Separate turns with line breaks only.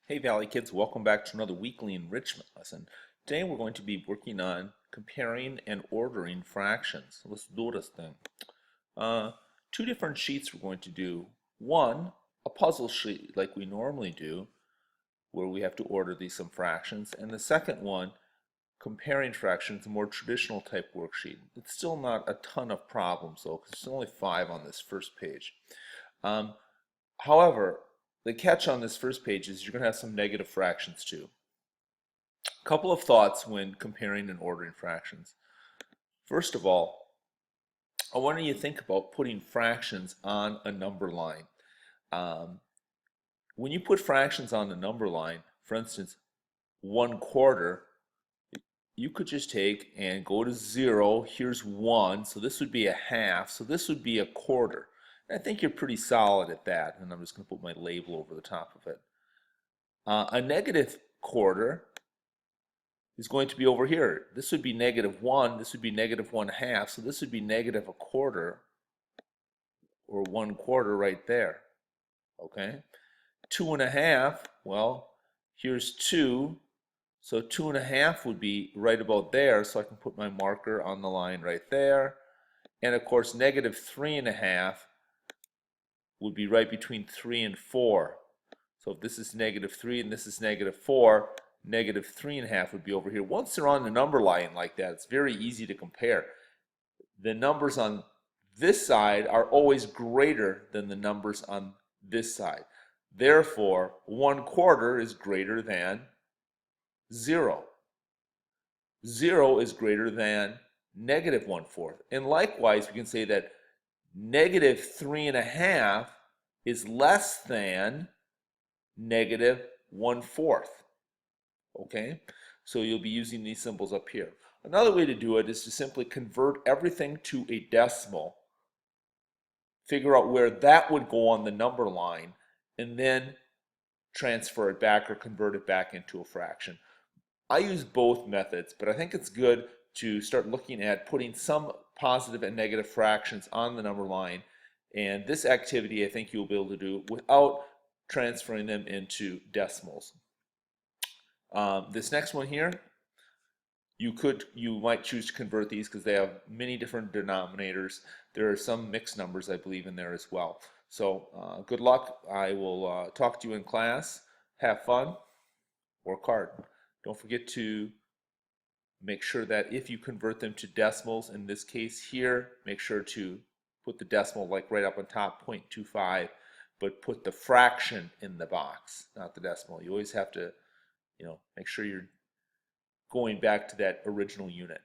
Hey Valley Kids, welcome back to another weekly enrichment lesson. Today we're going to be working on comparing and ordering fractions. So let's do this thing. Two different sheets we're going to do. One, a puzzle sheet like we normally do, where we have to order some fractions. And the second one, comparing fractions, a more traditional type worksheet. It's still not a ton of problems though, because there's only 5 on this first page. Um, However, the catch on this first page is you're going to have some negative fractions too. A couple of thoughts when comparing and ordering fractions. First of all, I want you to think about putting fractions on a number line. Um, when you put fractions on the number line, for instance, 1/4, you could just take and go to 0. Here's 1, so this would be a half, so this would be a quarter. And I think you're pretty solid at that, and I'm just going to put my label over the top of it. A negative quarter is going to be over here. This would be -1, this would be -1/2, so this would be -1/4, or 1/4 right there, okay? 2.5, well, here's 2, so 2.5 would be right about there, so I can put my marker on the line right there. And of course, -3.5 would be right between 3 and 4. So if this is -3 and this is -4, -3.5 would be over here. Once they're on the number line like that, it's very easy to compare. The numbers on this side are always greater than the numbers on this side. Therefore, 1/4 is greater than 0. 0 is greater than -1/4. And likewise, we can say that -3.5 is less than -1/4. Okay, so you'll be using these symbols up here. Another way to do it is to simply convert everything to a decimal, figure out where that would go on the number line, and then transfer it back or convert it back into a fraction. I use both methods, but I think it's good to start looking at putting some positive and negative fractions on the number line. And this activity I think you'll be able to do without transferring them into decimals. This next one here, you might choose to convert these because they have many different denominators. There are some mixed numbers, I believe, in there as well. So good luck. I will talk to you in class. Have fun. Work hard. Don't forget to make sure that if you convert them to decimals, in this case here, make sure to put the decimal like right up on top, 0.25, but put the fraction in the box, not the decimal. You always have to, make sure you're going back to that original unit.